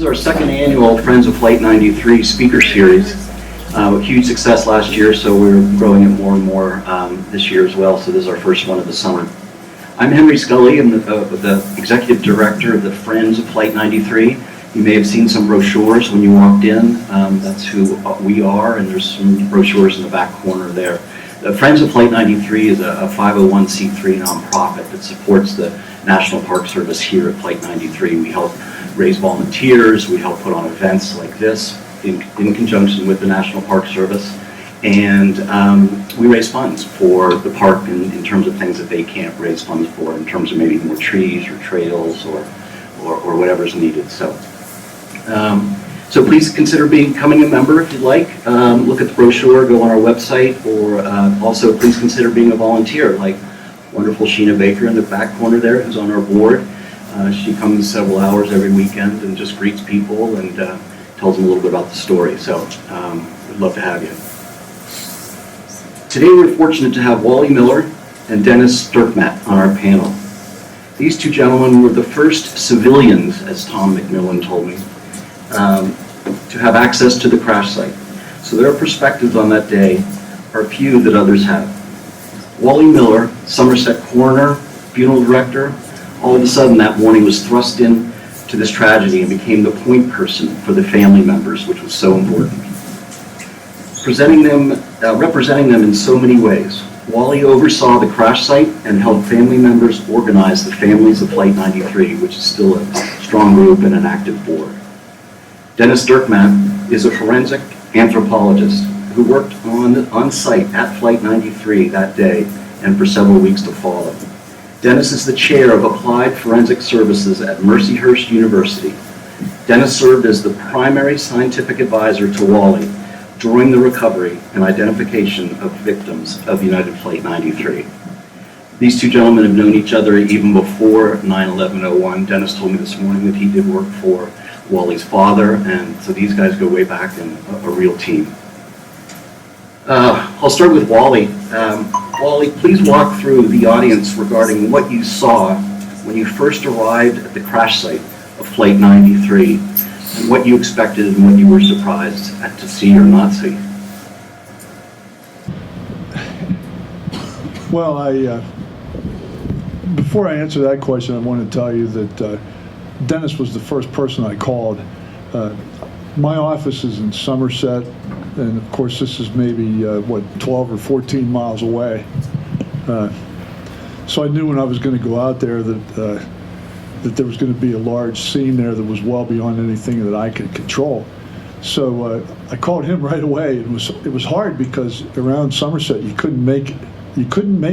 our second annual Friends of Flight 93 speaker series. A huge success last year, so we're growing it more and more this year as well, so this is our first one of the summer. I'm Henry Skully. I'm the Executive Director of the Friends of Flight 93. You may have seen some brochures when you walked in. That's who we are, and there's some brochures in the back corner there. The Friends of Flight 93 is a 501c3 nonprofit that supports the National Park Service here at Flight 93. We help raise volunteers, we help put on events like this in conjunction with the National Park Service, and we raise funds for the park in terms of things that they can't raise funds for, in terms of maybe more trees or trails or whatever's needed. So please consider becoming a member if you'd like. Look at the brochure, go on our website, or also please consider being a volunteer, like wonderful Sheena Baker in the back corner there, who's on our board. She comes several hours every weekend and just greets people and tells them a little bit about the story. So we'd love to have you. Today we're fortunate to have Wally Miller and Dennis Dirkmaat on our panel. These two gentlemen were the first civilians, as Tom McMillan told me, to have access to the crash site. So their perspectives on that day are few that others have. Wally Miller, Somerset Coroner, funeral director, all of a sudden that morning was thrust in to this tragedy and became the point person for the family members, which was so important. Representing them in so many ways, Wally oversaw the crash site and helped family members organize the Families of Flight 93, which is still a strong group and an active board. Dennis Dirkmaat is a forensic anthropologist who worked on site at Flight 93 that day and for several weeks to follow. Dennis is the chair of Applied Forensic Services at Mercyhurst University. Dennis served as the primary scientific advisor to Wally during the recovery and identification of victims of United Flight 93. These two gentlemen have known each other even before 9/11/01. Dennis told me this morning that he did work for Wally's father, and so these guys go way back and a real team. I'll start with Wally. Wally, please walk through the audience regarding what you saw when you first arrived at the crash site of Flight 93, and what you expected and what you were surprised to see or not see. Well, before I answer that question, I want to tell you that Dennis was the first person I called. My office is in Somerset, and of course this is maybe 12 or 14 miles away. So I knew when I was going to go out there that there was going to be a large scene there that was well beyond anything that I could control. So I called him right away. It was hard because around Somerset you couldn't make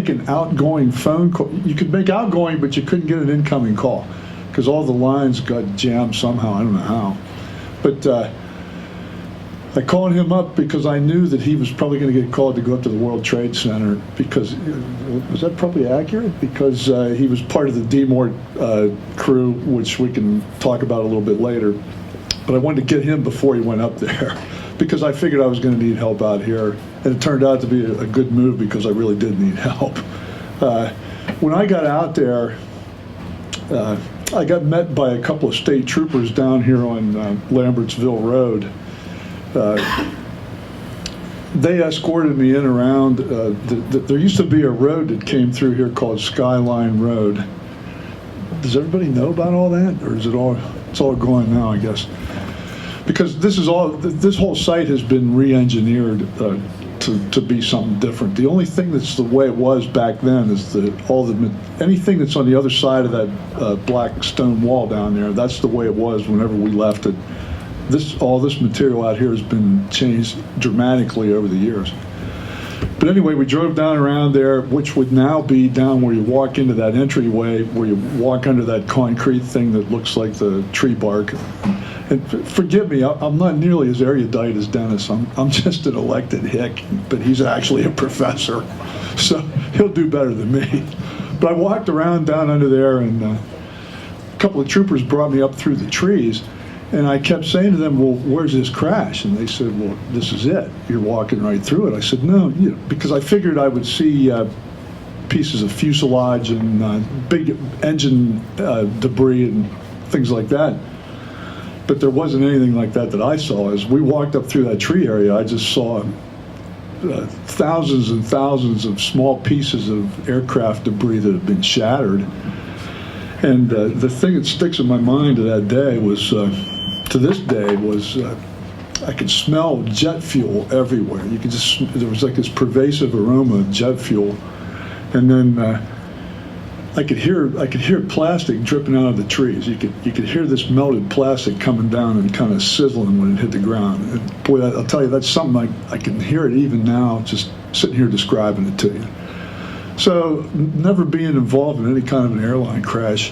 an outgoing phone call. You could make outgoing, but you couldn't get an incoming call because all the lines got jammed somehow. I don't know how. But I called him up because I knew that he was probably going to get called to go up to the World Trade Center because, was that probably accurate? Because he was part of the DMOR crew, which we can talk about a little bit later. But I wanted to get him before he went up there because I figured I was going to need help out here. And it turned out to be a good move because I really did need help. When I got out there, I got met by a couple of state troopers down here on Lambertsville Road. They escorted me in around, there used to be a road that came through here called Skyline Road. Does everybody know about all that? Or is it's all gone now, I guess? Because this whole site has been re-engineered to be something different. The only thing that's the way it was back then is anything that's on the other side of that black stone wall down there, that's the way it was whenever we left it. All this material out here has been changed dramatically over the years. But anyway, we drove down around there, which would now be down where you walk into that entryway, where you walk under that concrete thing that looks like the tree bark. And forgive me, I'm not nearly as erudite as Dennis. I'm just an elected hick, but he's actually a professor, so he'll do better than me. But I walked around down under there, and a couple of troopers brought me up through the trees, and I kept saying to them, well, where's this crash? And they said, well, this is it. You're walking right through it. I said, no, because I figured I would see pieces of fuselage and big engine debris and things like that. But there wasn't anything like that I saw. As we walked up through that tree area, I just saw thousands and thousands of small pieces of aircraft debris that had been shattered. And the thing that sticks in my mind of that day was, to this day, was I could smell jet fuel everywhere. You could there was like this pervasive aroma of jet fuel. And then I could hear plastic dripping out of the trees. You could hear this melted plastic coming down and kind of sizzling when it hit the ground. And boy, I'll tell you, that's something I can hear it even now, just sitting here describing it to you. So, never being involved in any kind of an airline crash,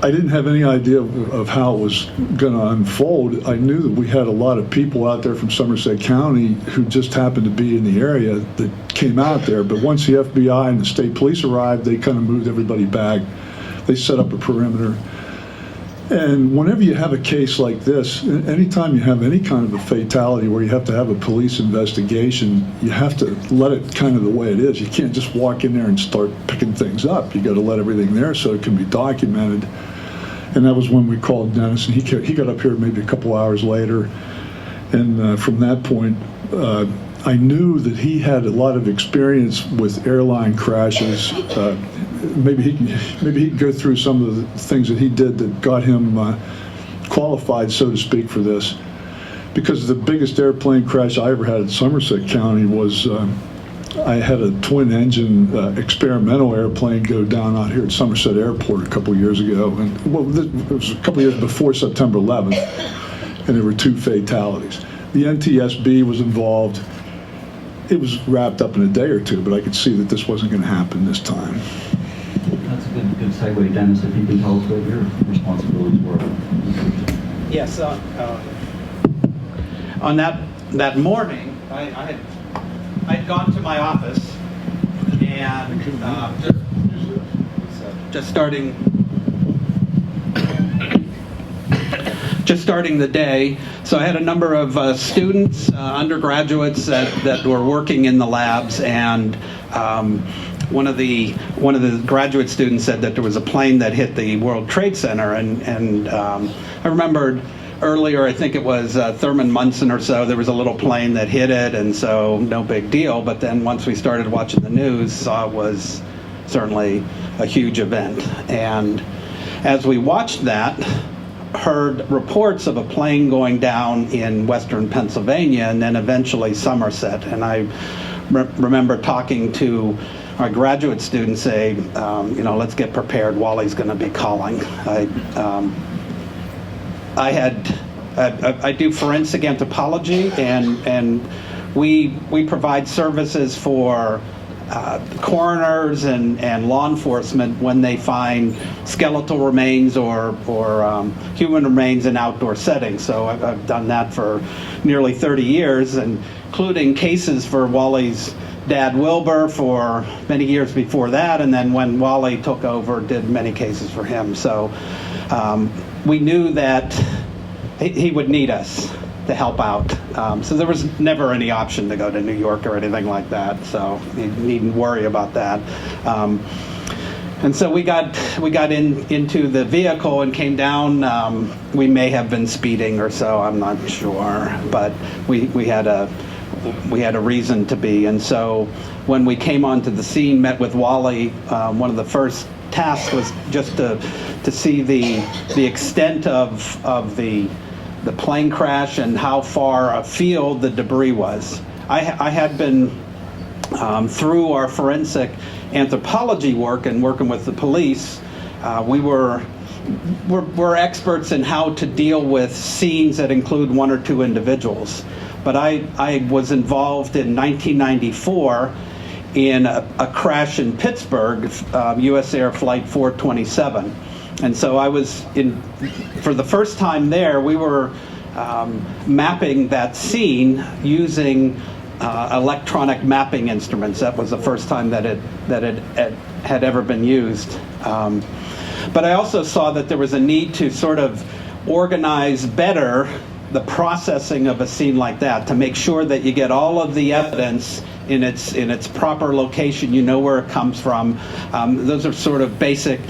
I didn't have any idea of how it was going to unfold. I knew that we had a lot of people out there from Somerset County who just happened to be in the area that came out there. But once the FBI and the state police arrived, they kind of moved everybody back. They set up a perimeter. And whenever you have a case like this, anytime you have any kind of a fatality where you have to have a police investigation, you have to let it kind of the way it is. You can't just walk in there and start picking things up. You got to let everything there so it can be documented. And that was when we called Dennis, and he got up here maybe a couple hours later. And from that point, I knew that he had a lot of experience with airline crashes. Maybe he could go through some of the things that he did that got him qualified, so to speak, for this. Because the biggest airplane crash I ever had in Somerset County was I had a twin-engine experimental airplane go down out here at Somerset Airport a couple years ago. And well, it was a couple years before September 11th, and there were 2 fatalities. The NTSB was involved. It was wrapped up in a day or 2, but I could see that this wasn't going to happen this time. That's a good segue, Dennis, if you can tell us what your responsibilities were. Yes, on that morning, I'd gone to my office and just starting the day. So I had a number of students, undergraduates that were working in the labs, and one of the graduate students said that there was a plane that hit the World Trade Center, and I remembered earlier, I think it was Thurman Munson or so, there was a little plane that hit it, and so no big deal. But then once we started watching the news, saw it was certainly a huge event. And as we watched that, heard reports of a plane going down in western Pennsylvania and then eventually Somerset. And I remember talking to our graduate students, say, let's get prepared, Wally's going to be calling. I do forensic anthropology, and we provide services for coroners and law enforcement when they find skeletal remains or human remains in outdoor settings. So I've done that for nearly 30 years, including cases for Wally's dad Wilbur for many years before that, and then when Wally took over, did many cases for him. So we knew that he would need us to help out. So there was never any option to go to New York or anything like that, so you needn't worry about that. And so we got into the vehicle and came down. We may have been speeding or so, I'm not sure, but we had a reason to be. And so when we came onto the scene, met with Wally, one of the first tasks was just to see the extent of the plane crash and how far afield the debris was. I had been, through our forensic anthropology work and working with the police, we're experts in how to deal with scenes that include 1 or 2 individuals. But I was involved in 1994 in a crash in Pittsburgh, US Air Flight 427. And so I was for the first time there, we were mapping that scene using electronic mapping instruments. That was the first time that it had ever been used. But I also saw that there was a need to sort of organize better the processing of a scene like that, to make sure that you get all of the evidence in its proper location, you know where it comes from. Those are sort of basic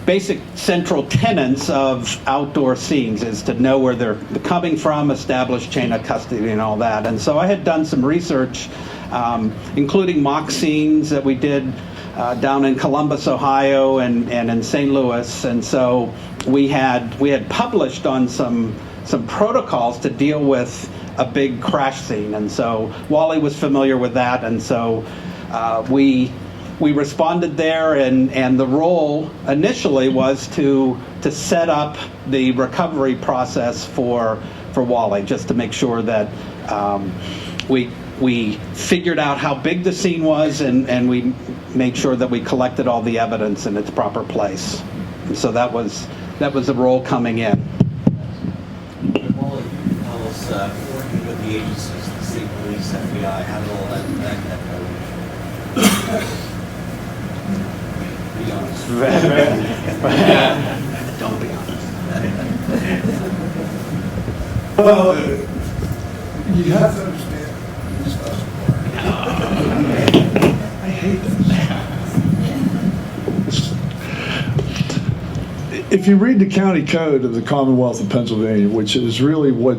basic central tenets of outdoor scenes is to know where they're coming from, establish chain of custody and all that. And so I had done some research, including mock scenes that we did down in Columbus, Ohio, and in St. Louis. And so we had published on some protocols to deal with a big crash scene. And so Wally was familiar with that. And so we responded there, and the role initially was to set up the recovery process for Wally, just to make sure that we figured out how big the scene was, and we made sure that we collected all the evidence in its proper place. And so that was the role coming in. Wally, you can tell us, working with the agencies, the state police, FBI, how did all that go? Be honest. Don't be honest. Well, you have to understand this doesn't work. I hate this. If you read the county code of the Commonwealth of Pennsylvania, which is really what,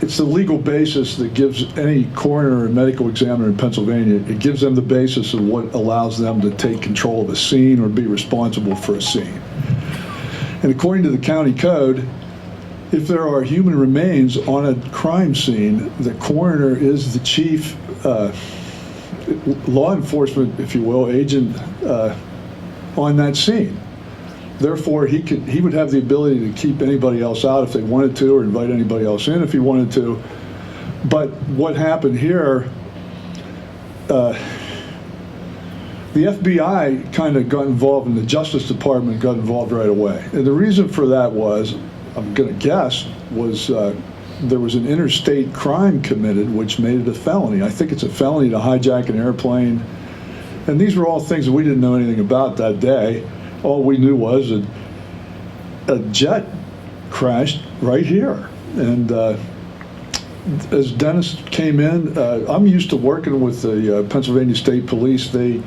it's the legal basis that gives any coroner or medical examiner in Pennsylvania, it gives them the basis of what allows them to take control of a scene or be responsible for a scene. And according to the county code, if there are human remains on a crime scene, the coroner is the chief law enforcement, if you will, agent on that scene. Therefore, he would have the ability to keep anybody else out if they wanted to, or invite anybody else in if he wanted to. But what happened here, the FBI kind of got involved, and the Justice Department got involved right away. And the reason for that was, I'm going to guess, was there was an interstate crime committed which made it a felony. I think it's a felony to hijack an airplane. And these were all things that we didn't know anything about that day. All we knew was that a jet crashed right here. And as Dennis came in, I'm used to working with the Pennsylvania State Police. They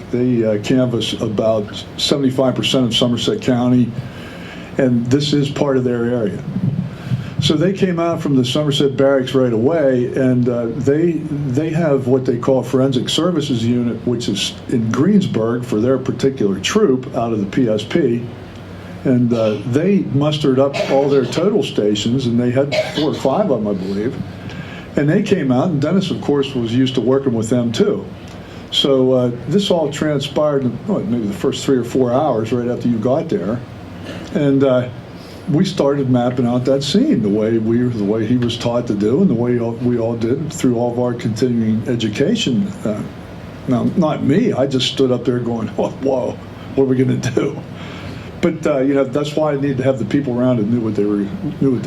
canvass about 75% of Somerset County, and this is part of their area. So they came out from the Somerset barracks right away, and they have what they call Forensic Services Unit, which is in Greensburg for their particular troop out of the PSP. And they mustered up all their total stations, and they had 4 or 5 of them, I believe. And they came out, and Dennis, of course, was used to working with them too. So this all transpired in maybe the first 3 or 4 hours right after you got there. And we started mapping out that scene the way he was taught to do, and the way we all did through all of our continuing education. Now, not me. I just stood up there going, "Oh, whoa, what are we going to do?" But that's why I needed to have the people around that knew what they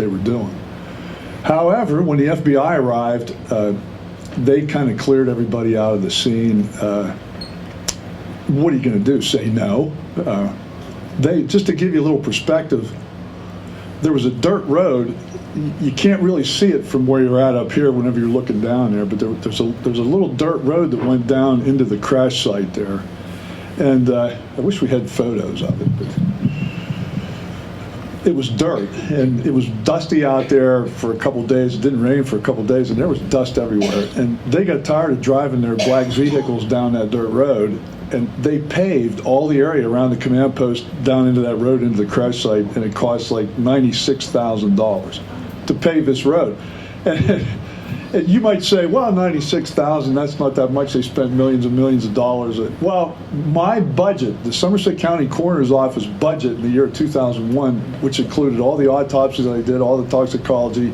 were doing. However, when the FBI arrived, they kind of cleared everybody out of the scene. What are you going to do? Say no? Just to give you a little perspective, there was a dirt road. You can't really see it from where you're at up here whenever you're looking down there, but there's a little dirt road that went down into the crash site there. And I wish we had photos of it, but it was dirt, and it was dusty out there for a couple of days. It didn't rain for a couple of days, and there was dust everywhere. And they got tired of driving their black vehicles down that dirt road, and they paved all the area around the command post down into that road into the crash site, and it cost like $96,000 to pave this road. And you might say, well, $96,000, that's not that much. They spent millions and millions of dollars. Well, my budget, the Somerset County Coroner's Office budget in the year 2001, which included all the autopsies that I did, all the toxicology,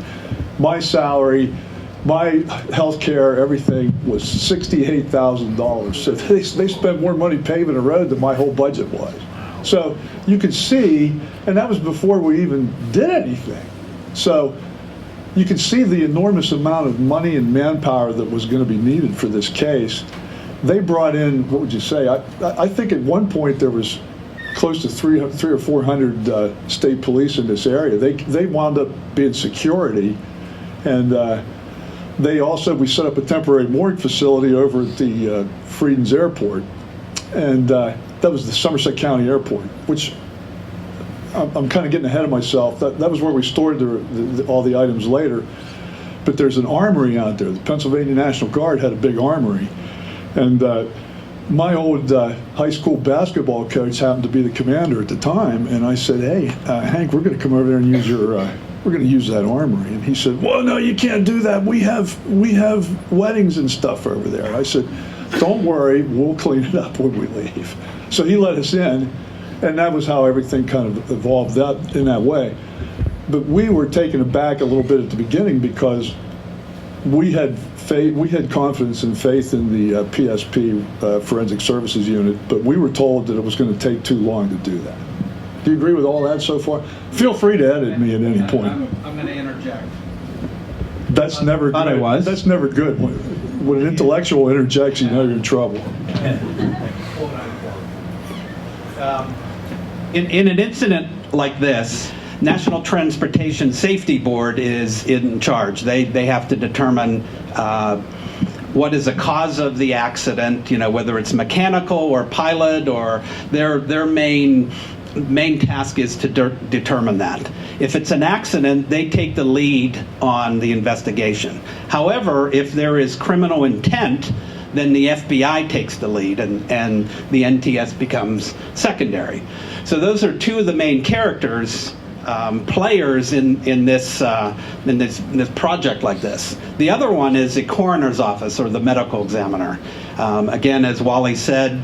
my salary, my health care, everything was $68,000. So they spent more money paving a road than my whole budget was. So you could see, and that was before we even did anything. So you could see the enormous amount of money and manpower that was going to be needed for this case. They brought in, what would you say? I think at one point there was close to 300 or 400 state police in this area. They wound up being security, and we set up a temporary morgue facility over at the Freedom's Airport, and that that was the Somerset County Airport, which I'm kind of getting ahead of myself. That was where we stored all the items later. But there's an armory out there. The Pennsylvania National Guard had a big armory. And my old high school basketball coach happened to be the commander at the time. And I said, hey, Hank, we're going to come over there and use we're going to use that armory. And he said, well, no, you can't do that. We have weddings and stuff over there. I said, don't worry, we'll clean it up when we leave. So he let us in, and that was how everything kind of evolved in that way. But we were taken aback a little bit at the beginning because we had confidence and faith in the PSP, Forensic Services Unit, but we were told that it was going to take too long to do that. Do you agree with all that so far? Feel free to edit me at any point. I'm going to interject. That's never Thought I good. was. That's never good. When an intellectual interjects, you know you're in trouble. In an incident like this, National Transportation Safety Board is in charge. They have to determine what is the cause of the accident, whether it's mechanical or pilot, or their main task is to determine that. If it's an accident, they take the lead on the investigation. However, if there is criminal intent, then the FBI takes the lead and the NTS becomes secondary. So those are two of the main characters, players in this project like this. The other one is the coroner's office, or the medical examiner. Again, as Wally said,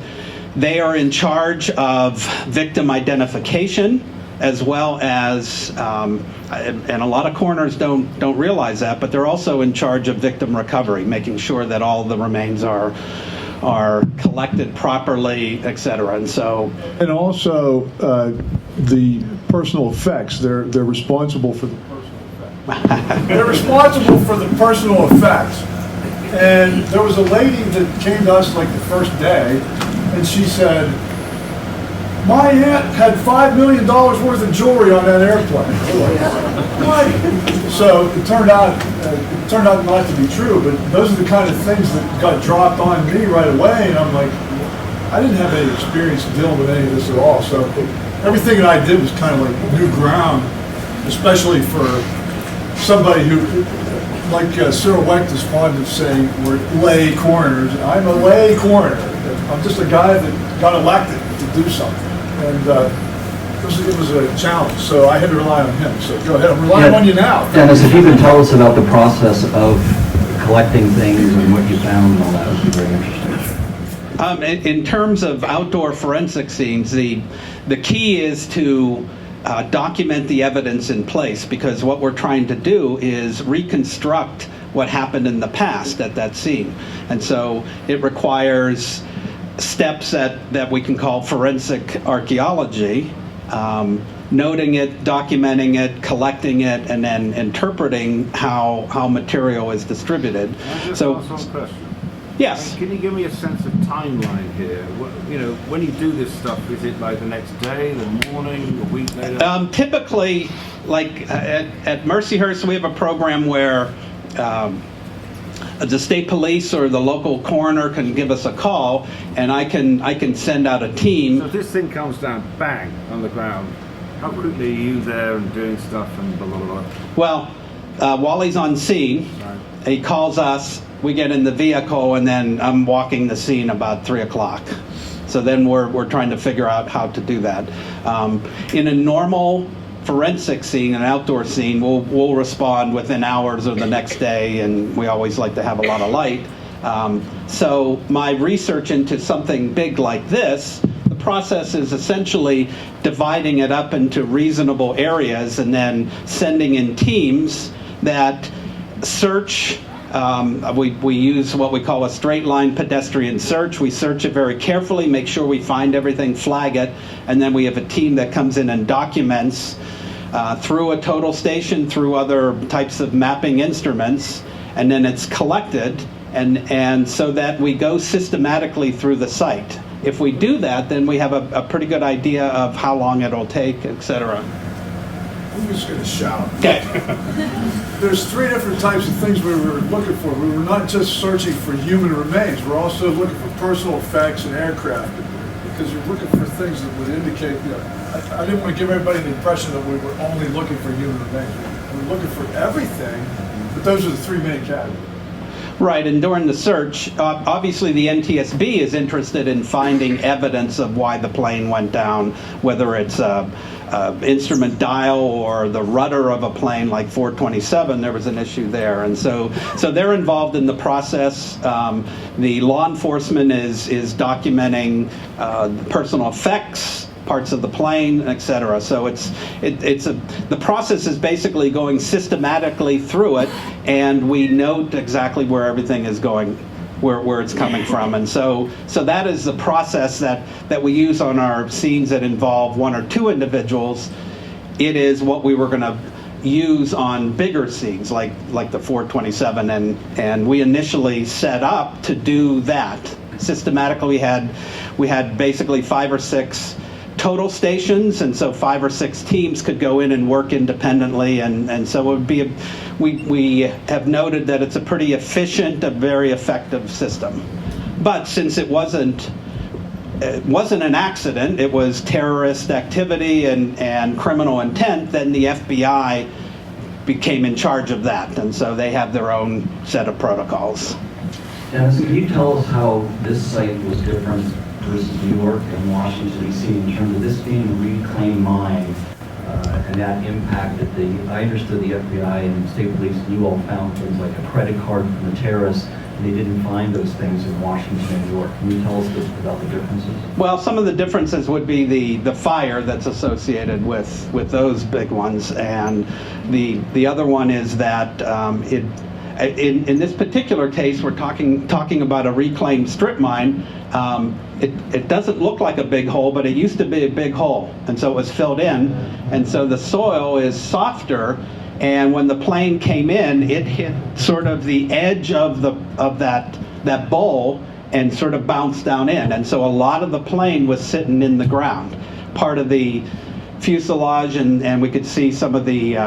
they are in charge of victim identification, as well as, and a lot of coroners don't realize that, but they're also in charge of victim recovery, making sure that all the remains are collected properly, etc. And also the personal effects. They're responsible for the personal effects. They're responsible for the personal effects. And there was a lady that came to us like the first day, and she said, my aunt had $5 million worth of jewelry on that airplane. What? So it turned out not to be true, but those are the kind of things that got dropped on me right away, and I'm like, I didn't have any experience dealing with any of this at all. So everything that I did was kind of like new ground, especially for somebody who, like Cyril Wecht is fond of saying, we're lay coroners. I'm a lay coroner. I'm just a guy that got elected to do something. And it was a challenge, so I had to rely on him. So go ahead, I'm relying on you now. Dennis, if you could tell us about the process of collecting things and what you found and all that, would be very interesting. In terms of outdoor forensic scenes, the key is to document the evidence in place, because what we're trying to do is reconstruct what happened in the past at that scene. And so it requires steps that we can call forensic archaeology, noting it, documenting it, collecting it, and then interpreting how material is distributed. So, ask one question. Yes. Can you give me a sense of timeline here? When you do this stuff, is it like the next day, the morning, a week later? Typically, like at Mercyhurst, we have a program where the state police or the local coroner can give us a call, and I can send out a team. So if this thing comes down, bang, on the ground, how quickly are you there and doing stuff and blah, blah, blah? Well, Wally's on scene. Right. He calls us, we get in the vehicle, and then I'm walking the scene about 3 o'clock. So then we're trying to figure out how to do that. In a normal forensic scene, an outdoor scene, we'll respond within hours or the next day, and we always like to have a lot of light. So my research into something big like this, the process is essentially dividing it up into reasonable areas and then sending in teams that search. We use what we call a straight line pedestrian search. We search it very carefully, make sure we find everything, flag it, and then we have a team that comes in and documents through a total station, through other types of mapping instruments, and then it's collected, and so that we go systematically through the site. If we do that, then we have a pretty good idea of how long it'll take, etc. I'm just going to shout. Okay. There's 3 different types of things we were looking for. We were not just searching for human remains. We're also looking for personal effects and aircraft debris. because you're looking for things that would indicate, I didn't want to give everybody the impression that we were only looking for human remains. We're looking for everything, but those are the three main categories. Right, and during the search, obviously the NTSB is interested in finding evidence of why the plane went down, whether it's instrument dial or the rudder of a plane like 427. There was an issue there, and so they're involved in the process. The law enforcement is documenting personal effects, parts of the plane, etc. So the process is basically going systematically through it, and we note exactly where everything is going, where it's coming from, and so that is the process that we use on our scenes that involve one or two individuals. It is what we were going to use on bigger scenes like the 427, and we initially set up to do that systematically. We had basically 5 or 6 total stations, and so 5 or 6 teams could go in and work independently, and so it would be we have noted that it's a pretty efficient, a very effective system. But since it wasn't an accident, it was terrorist activity and criminal intent, then the FBI became in charge of that, and so they have their own set of protocols. Dennis, can you tell us how this site was different versus New York and Washington, D.C. in terms of this being a reclaimed mine, and that impacted I understood the FBI and state police, you all found things like a credit card from the terrorists, and they didn't find those things in Washington and New York. Can you tell us about the differences? Well, some of the differences would be the fire that's associated with those big ones, and the other one is that in this particular case, we're talking about a reclaimed strip mine. It doesn't look like a big hole, but it used to be a big hole, and so it was filled in, and so the soil is softer, and when the plane came in, it hit sort of the edge of that bowl and sort of bounced down in, and so a lot of the plane was sitting in the ground. Part of the fuselage, and we could see some of the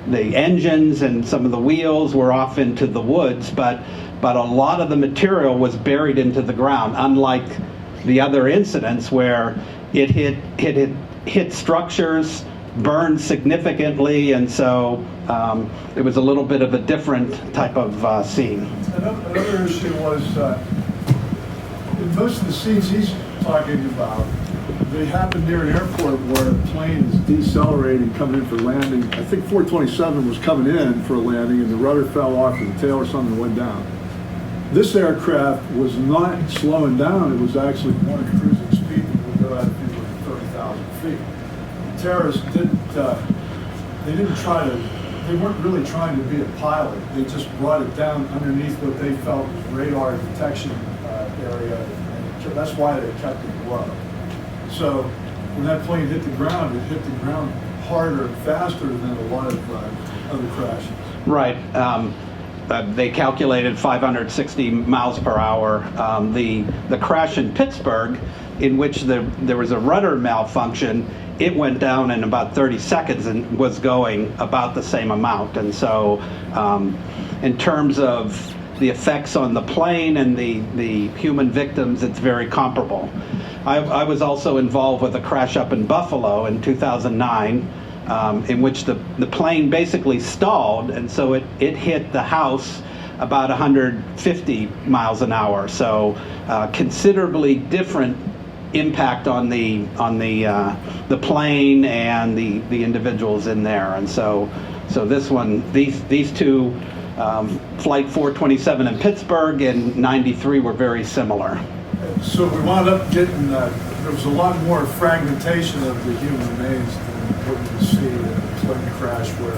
engines and some of the wheels were off into the woods, but a lot of the material was buried into the ground, unlike the other incidents where it hit structures, burned significantly, and so it was a little bit of a different type of scene. Another issue was, in most of the scenes he's talking about, they happened near an airport where a plane is decelerating, coming in for landing. I think 427 was coming in for a landing, and the rudder fell off of the tail or something and went down. This aircraft was not slowing down. It was actually going at cruising speed and would go at 30,000 feet. The terrorists they weren't really trying to be a pilot. They just brought it down underneath what they felt was radar detection area, and that's why they kept it low. So when that plane hit the ground, it hit the ground harder and faster than a lot of other crashes. Right. They calculated 560 miles per hour. The crash in Pittsburgh, in which there was a rudder malfunction, it went down in about 30 seconds and was going about the same amount. And so in terms of the effects on the plane and the human victims, it's very comparable. I was also involved with a crash up in Buffalo in 2009, in which the plane basically stalled, and so it hit the house about 150 miles an hour. So considerably different impact on the plane and the individuals in there. And so this one, these two, Flight 427 in Pittsburgh and 93 were very similar. So we wound up getting, there was a lot more fragmentation of the human remains than what you can see in a plane crash where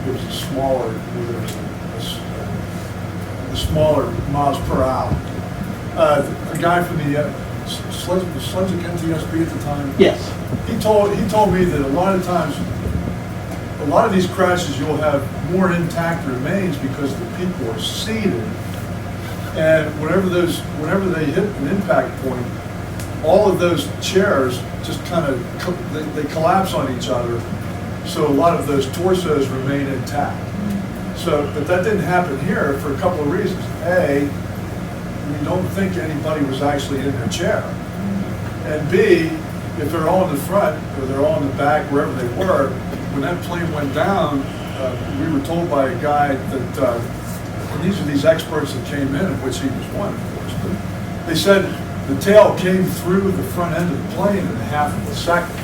it was a smaller miles per hour. A guy from the Sledgick NTSB at the time? Yes. He told me that a lot of times, a lot of these crashes you'll have more intact remains because the people are seated. And whenever they hit an impact point, all of those chairs just kind of they collapse on each other. So a lot of those torsos remain intact. So, but that didn't happen here for a couple of reasons. A, we don't think anybody was actually in their chair. And B, if they're all in the front or they're all in the back, wherever they were, when that plane went down, we were told by a guy that, and these are these experts that came in, of which he was one, of course, but they said the tail came through the front end of the plane in half of a second.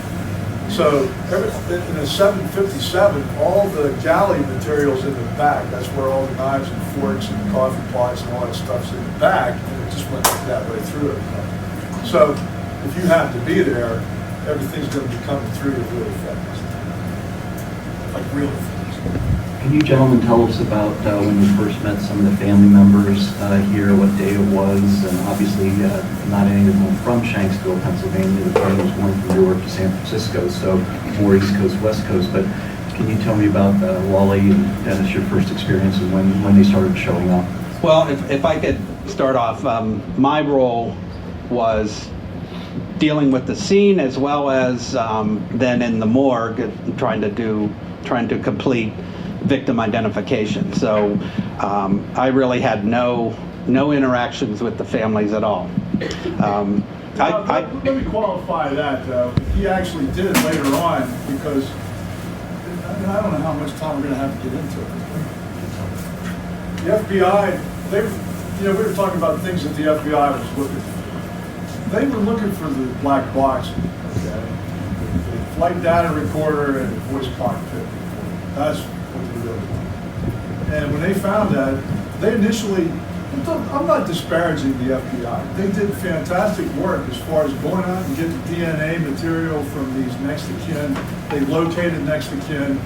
So in a 757, all the galley material's in the back. That's where all the knives and forks and coffee pots and all that stuff's in the back, and it just went that way through everything. So if you happen to be there, everything's going to be coming through you really fast. Like really fast. Can you gentlemen tell us about when you first met some of the family members here, what day it was, and obviously not any of them from Shanksville, Pennsylvania. The plane was going from Newark to San Francisco, so more East Coast, West Coast. But can you tell me about Wally and Dennis, your first experience and when they started showing up? Well, if I could start off, my role was dealing with the scene as well as then in the morgue trying to complete victim identification. So I really had no interactions with the families at all. Let me qualify that, though. He actually did it later on because, and I don't know how much time we're going to have to get into it. The FBI, we were talking about things that the FBI was looking for. They were looking for the black box, okay? The flight data recorder and the voice cockpit. That's what they really wanted. And when they found that, they initially, I'm not disparaging the FBI. They did fantastic work as far as going out and getting DNA material from these next of kin. They located next of kin.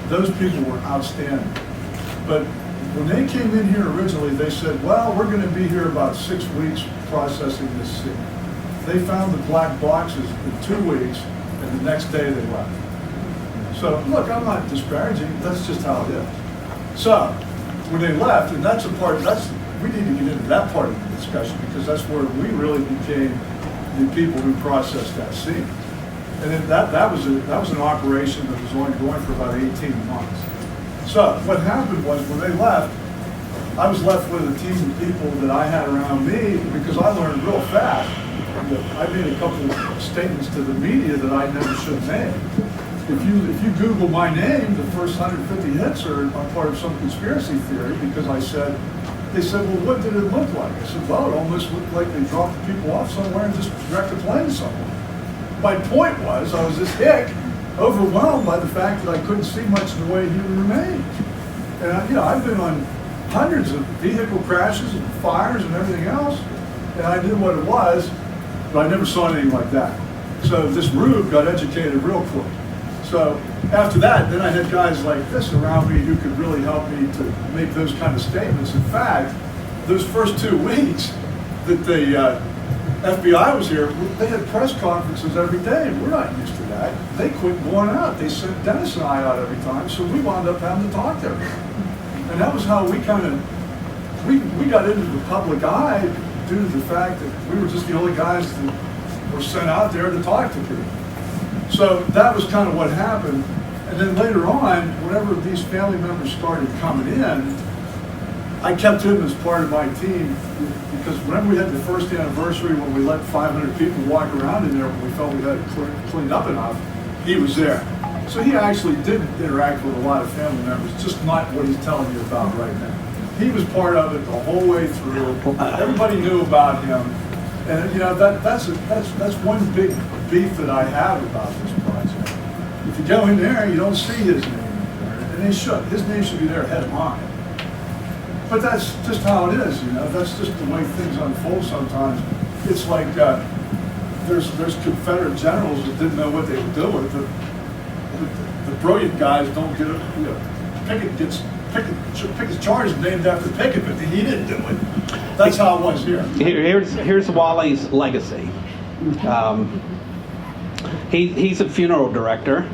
Those people were outstanding. But when they came in here originally, they said, well, we're going to be here about 6 weeks processing this scene. They found the black boxes in 2 weeks, and the next day they left. So, look, I'm not disparaging. That's just how it is. So, when they left, and we need to get into that part of the discussion because that's where we really became the people who processed that scene. And then that was an operation that was only going for about 18 months. So what happened was when they left, I was left with a team of people that I had around me because I learned real fast. I made a couple of statements to the media that I never should have made. If you Google my name, the first 150 hits are part of some conspiracy theory because they said, well, what did it look like? I said, well, it almost looked like they dropped the people off somewhere and just wrecked the plane somewhere. My point was, I was this hick, overwhelmed by the fact that I couldn't see much in the way human remains. And I've been on hundreds of vehicle crashes and fires and everything else, and I knew what it was, but I never saw anything like that. So this rube got educated real quick. So after that, then I had guys like this around me who could really help me to make those kind of statements. In fact, those first 2 weeks that the FBI was here, they had press conferences every day. We're not used to that. They quit going out. They sent Dennis and I out every time, so we wound up having to talk to everyone. And that was how we kind of, we got into the public eye due to the fact that we were just the only guys that were sent out there to talk to people. So that was kind of what happened. And then later on, whenever these family members started coming in, I kept him as part of my team because whenever we had the first anniversary when we let 500 people walk around in there when we felt we had it cleaned up enough, he was there. So he actually did interact with a lot of family members, just not what he's telling you about right now. He was part of it the whole way through. Everybody knew about him. And that's one big beef that I have about this project. If you go in there, you don't see his name in there, and they should. His name should be there headline. But that's just how it is, That's just the way things unfold sometimes. It's like there's Confederate generals that didn't know what they would do with it. The brilliant guys don't get it. Pickett's charge is named after Pickett, but he didn't do it. That's how it was here. Here's Wally's legacy. He's a funeral director,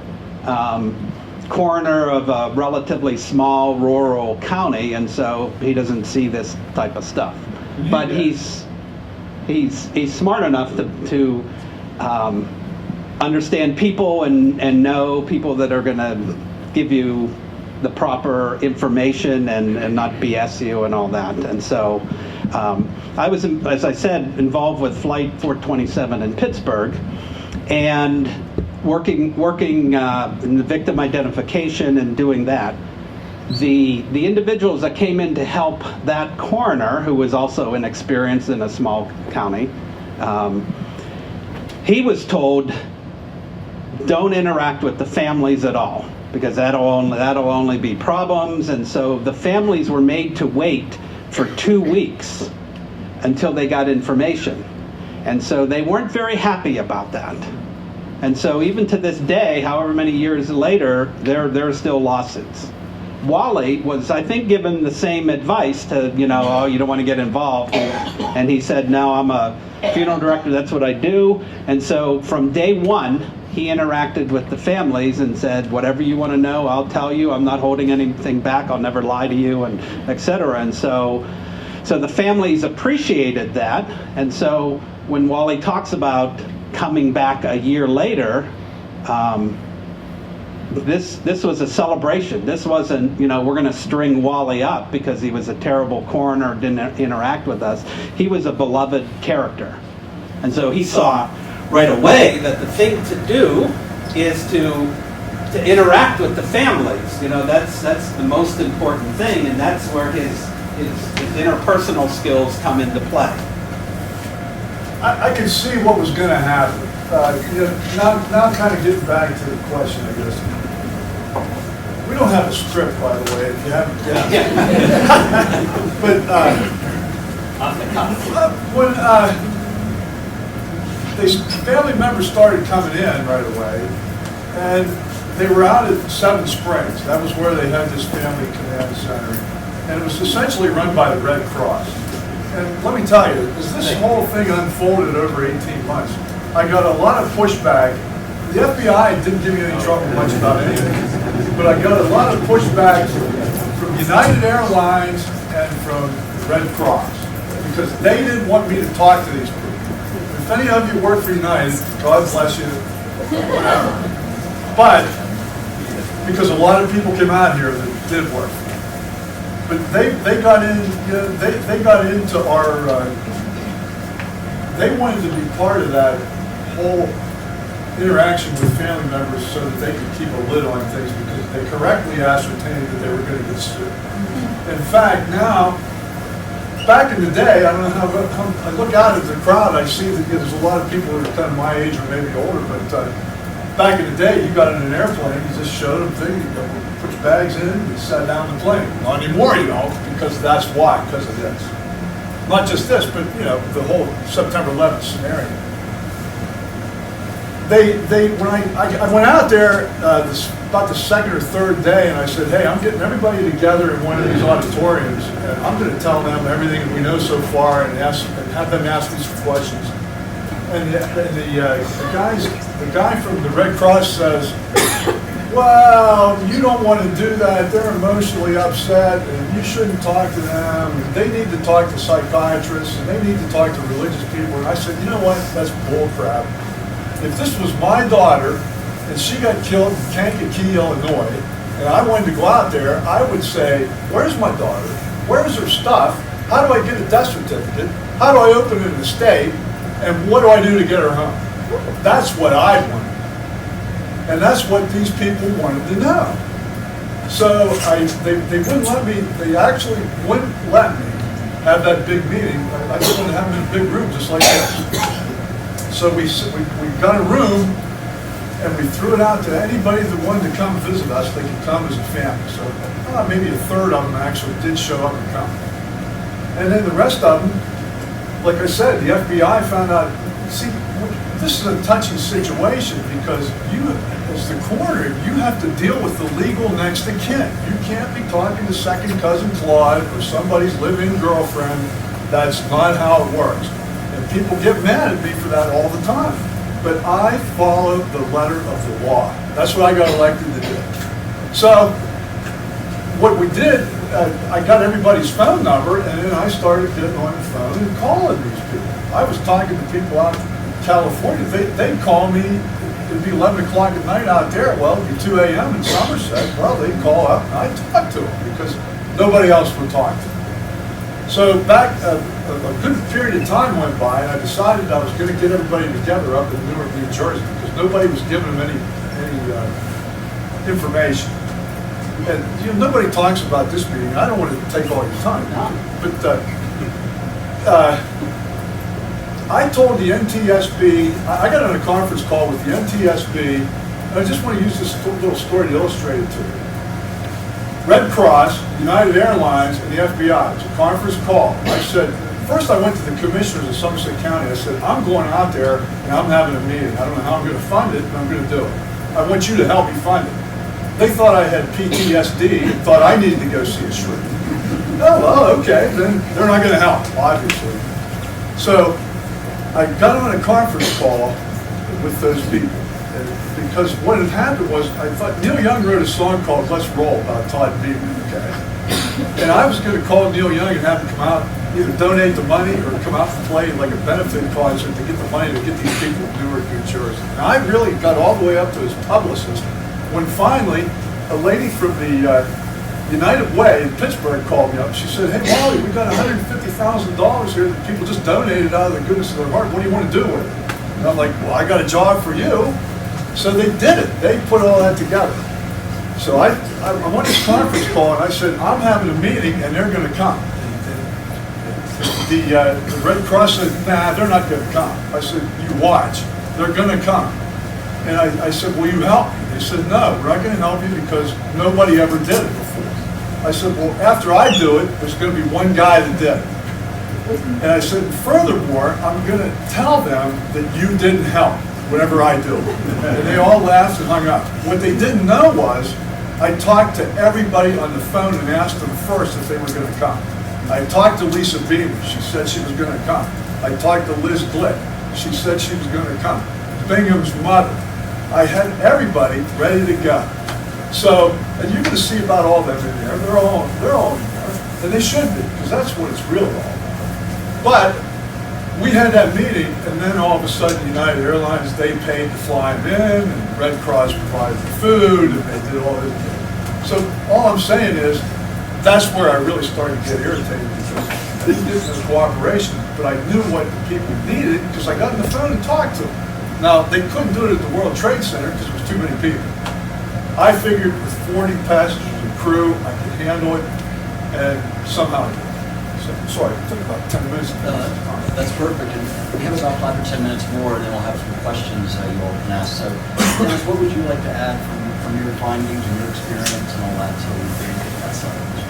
coroner of a relatively small rural county, and so he doesn't see this type of stuff. But he's smart enough to understand people and know people that are going to give you the proper information and not BS you and all that. And so I was, as I said, involved with Flight 427 in Pittsburgh, and working in the victim identification and doing that. The individuals that came in to help that coroner, who was also inexperienced in a small county, he was told, don't interact with the families at all, because that'll only be problems. And so the families were made to wait for 2 weeks until they got information. And so they weren't very happy about that. And so even to this day, however many years later, there are still lawsuits. Wally was, I think, given the same advice to, oh, you don't want to get involved. And he said, no, I'm a funeral director, that's what I do. And so from day one, he interacted with the families and said, whatever you want to know, I'll tell you. I'm not holding anything back. I'll never lie to you, and et cetera. And so the families appreciated that. And so when Wally talks about coming back a year later, this was a celebration. This wasn't, we're going to string Wally up because he was a terrible coroner, didn't interact with us. He was a beloved character. And so he saw right away that the thing to do is to interact with the families. That's the most important thing, and that's where his interpersonal skills come into play. I can see what was going to happen. Now kind of getting back to the question, I guess. We don't have a script, by the way, if you haven't guessed. Yeah. But when family members started coming in right away, and they were out at Seven Springs. That was where they had this family command center. And it was essentially run by the Red Cross. And let me tell you, as this whole thing unfolded over 18 months, I got a lot of pushback. The FBI didn't give me any trouble much about anything, but I got a lot of pushback from United Airlines and from the Red Cross, because they didn't want me to talk to these people. If any of you work for United, God bless you, whatever. But, because a lot of people came out here that did work. But they got in, they got into our, they wanted to be part of that whole interaction with family members so that they could keep a lid on things, because they correctly ascertained that they were going to get sued. In fact, now, back in the day, I don't know how I look out at the crowd, I see that there's a lot of people that are kind of my age or maybe older, but back in the day, you got in an airplane, you just showed them things, you put your bags in, and sat down the plane. Not anymore, because that's why, because of this. Not just this, but the whole September 11th scenario. When I went out there about the second or third day, and I said, hey, I'm getting everybody together in one of these auditoriums, and I'm going to tell them everything that we know so far, and have them ask me some questions. And the guy from the Red Cross says, well, you don't want to do that. They're emotionally upset, and you shouldn't talk to them. And they need to talk to psychiatrists, and they need to talk to religious people. And I said, you know what? That's bull crap. If this was my daughter, and she got killed in Kankakee, Illinois, and I wanted to go out there, I would say, where's my daughter? Where's her stuff? How do I get a death certificate? How do I open an estate? And what do I do to get her home? That's what I wanted. And that's what these people wanted to know. So they wouldn't let me, they actually wouldn't let me have that big meeting. I just wanted to have them in a big room just like this. So we got a room, and we threw it out to anybody that wanted to come visit us. They could come as a family. So maybe a third of them actually did show up and come. And then the rest of them, like I said, the FBI found out, see, this is a touchy situation, because you, as the coroner, you have to deal with the legal next of kin. You can't be talking to second cousin Claude or somebody's live-in girlfriend. That's not how it works. And people get mad at me for that all the time. But I followed the letter of the law. That's what I got elected to do. So what we did, I got everybody's phone number, and then I started getting on the phone and calling these people. I was talking to people out in California. They'd call me, it'd be 11 o'clock at night out there. Well, it'd be 2 a.m. in Somerset. Well, they'd call up, and I'd talk to them, because nobody else would talk to them. So back, a good period of time went by, and I decided I was going to get everybody together up in Newark, New Jersey, because nobody was giving them any information. And nobody talks about this meeting. I don't want to take all your time, but I told the NTSB, I got on a conference call with the NTSB, and I just want to use this little story to illustrate it to you. Red Cross, United Airlines, and the FBI. It was a conference call. I said, first I went to the commissioners of Somerset County. I said, I'm going out there and I'm having a meeting. I don't know how I'm going to fund it, but I'm going to do it. I want you to help me fund it. They thought I had PTSD and thought I needed to go see a shrink. Oh, well, okay, then they're not going to help, obviously. So I got on a conference call with those people. Because what had happened was, I thought Neil Young wrote a song called Let's Roll about Todd Beaton, okay? And I was going to call Neil Young and have him come out, either donate the money or come out and play like a benefit concert to get the money to get these people to Newark, New Jersey. And I really got all the way up to his publicist when finally a lady from the United Way in Pittsburgh called me up. She said, hey, Wally, we got $150,000 here that people just donated out of the goodness of their heart. What do you want to do with it? And I'm like, well, I got a job for you. So they did it. They put all that together. So I went to this conference call and I said, I'm having a meeting and they're going to come. The Red Cross said, nah, they're not going to come. I said, you watch. They're going to come. And I said, will you help me? They said, no, we're not going to help you because nobody ever did it before. I said, well, after I do it, there's going to be one guy that did it. And I said, furthermore, I'm going to tell them that you didn't help whenever I do. And they all laughed and hung up. What they didn't know was I talked to everybody on the phone and asked them first if they were going to come. I talked to Lisa Beamer. She said she was going to come. I talked to Liz Glick. She said she was going to come. Bingham's mother. I had everybody ready to go. So, and you're going to see about all of them in there. They're all in there. And they should be, because that's what it's really all about. But we had that meeting, and then all of a sudden, United Airlines, they paid to fly them in, and Red Cross provided the food, and they did all this. So all I'm saying is, that's where I really started to get irritated, because I didn't get the cooperation, but I knew what the people needed, because I got on the phone and talked to them. Now, they couldn't do it at the World Trade Center, because there was too many people. I figured with 40 passengers and crew, I could handle it, and somehow I did. So, sorry, it took about 10 minutes. That's perfect. And we have about 5 or 10 minutes more, and then we'll have some questions you all can ask. So, Dennis, what would you like to add from your findings and your experience and all that, so we can get that side of this?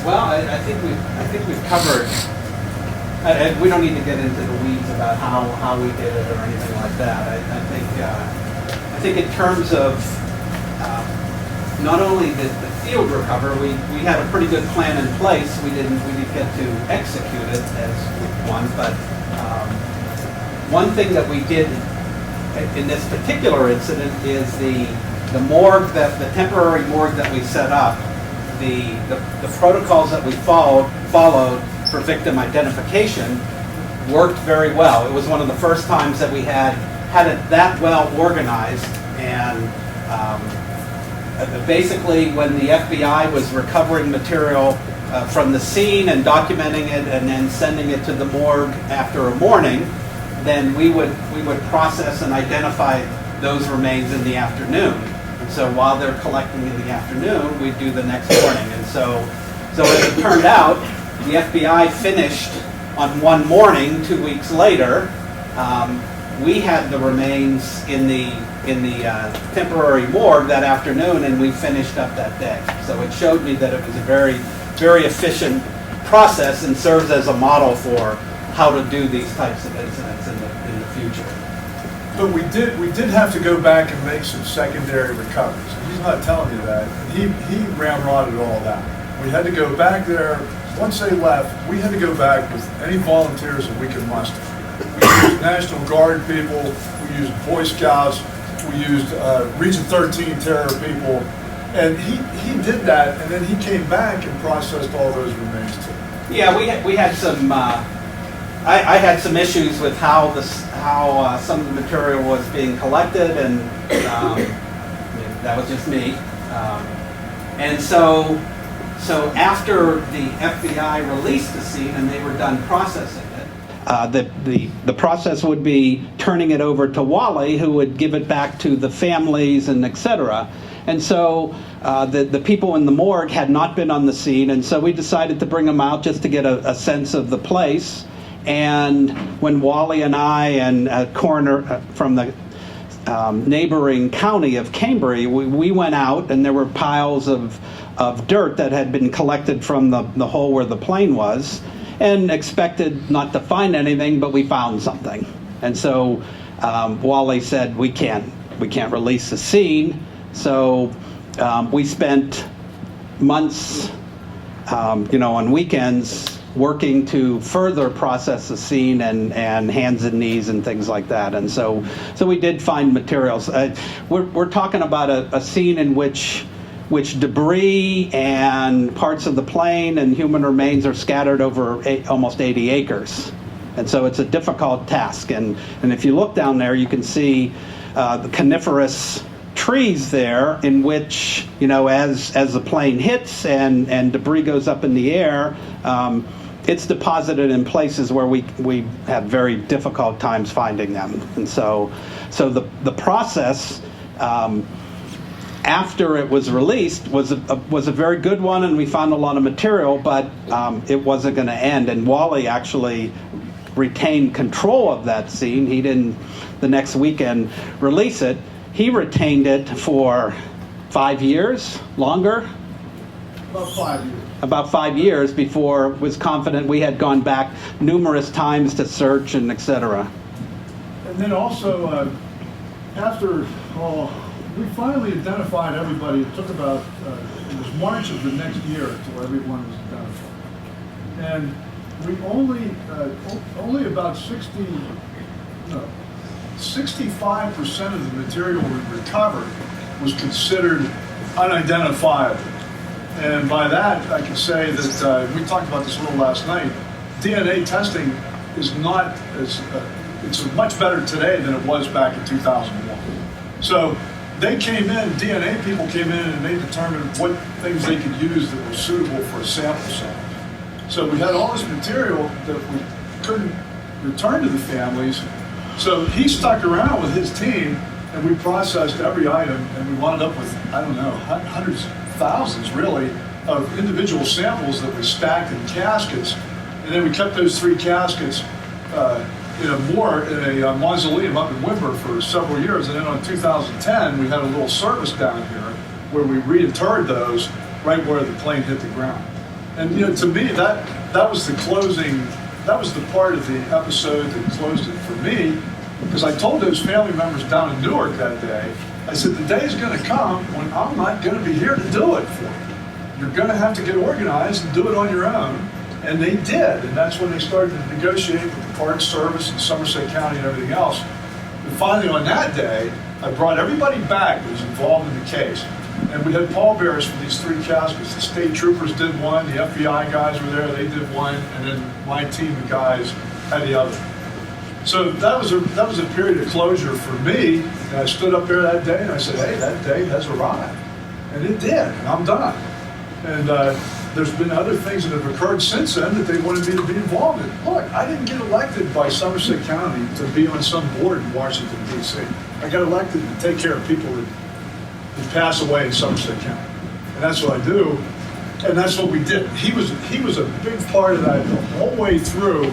Well, I think we've covered. We don't need to get into the weeds about how we did it or anything like that. I think in terms of not only did the field recover, we had a pretty good plan in place. We didn't get to execute it as one, but one thing that we did in this particular incident is the morgue, the temporary morgue that we set up, the protocols that we followed for victim identification worked very well. It was one of the first times that we had it that well organized, and basically when the FBI was recovering material from the scene and documenting it and then sending it to the morgue after a morning, then we would process and identify those remains in the afternoon. And so while they're collecting in the afternoon, we'd do the next morning. And so as it turned out, the FBI finished on one morning 2 weeks later. We had the remains in the temporary morgue that afternoon, and we finished up that day. So it showed me that it was a very, very efficient process and serves as a model for how to do these types of incidents in the future. But we did have to go back and make some secondary recoveries. He's not telling you that. He ramrodded all that. We had to go back there. Once they left, we had to go back with any volunteers that we could muster. We used National Guard people, we used Boy Scouts, we used Region 13 terror people, and he did that, and then he came back and processed all those remains too. Yeah, we had some. I had some issues with how some of the material was being collected, and that was just me. And so after the FBI released the scene and they were done processing it, the process would be turning it over to Wally, who would give it back to the families and et cetera. And so the people in the morgue had not been on the scene, and so we decided to bring them out just to get a sense of the place. And when Wally and I and a coroner from the neighboring county of Cambry, we went out, and there were piles of dirt that had been collected from the hole where the plane was, and expected not to find anything, but we found something. And so Wally said, we can't release the scene. So we spent months, on weekends working to further process the scene and hands and knees and things like that. And so we did find materials. We're talking about a scene in which debris and parts of the plane and human remains are scattered over almost 80 acres. And so it's a difficult task. And if you look down there, you can see the coniferous trees there, in which, as the plane hits and debris goes up in the air, it's deposited in places where we have very difficult times finding them. And so the process after it was released was a very good one, and we found a lot of material, but it wasn't going to end. And Wally actually retained control of that scene. He didn't, the next weekend, release it. He retained it for 5 years, longer? About 5 years. About 5 years before was confident. We had gone back numerous times to search and et cetera. And then also, after we finally identified everybody. It took about, it was March of the next year until everyone was identified. And we only about 65% of the material we recovered was considered unidentifiable. And by that, I can say that, we talked about this a little last night, DNA testing is not as, it's much better today than it was back in 2001. So they came in, DNA people came in and they determined what things they could use that were suitable for a sample size. So we had all this material that we couldn't return to the families. So he stuck around with his team and we processed every item and we wound up with, I don't know, hundreds, thousands really, of individual samples that we stacked in caskets. And then we kept those 3 caskets in a mausoleum up in Wimber for several years. And then in 2010, we had a little service down here where we reinterred those right where the plane hit the ground. And to me, that was the closing, that was the part of the episode that closed it for me, because I told those family members down in Newark that day, I said, the day is going to come when I'm not going to be here to do it for you. You're going to have to get organized and do it on your own. And they did, and that's when they started to negotiate with the Park Service and Somerset County and everything else. And finally on that day, I brought everybody back that was involved in the case. And we had pallbearers for these 3 caskets. The state troopers did one, the FBI guys were there, they did one, and then my team of guys had the other. So that was a period of closure for me. And I stood up there that day and I said, hey, that day has arrived. And it did, and I'm done. And there's been other things that have occurred since then that they wanted me to be involved in. Look, I didn't get elected by Somerset County to be on some board in Washington, D.C. I got elected to take care of people that pass away in Somerset County. And that's what I do, and that's what we did. He was a big part of that the whole way through,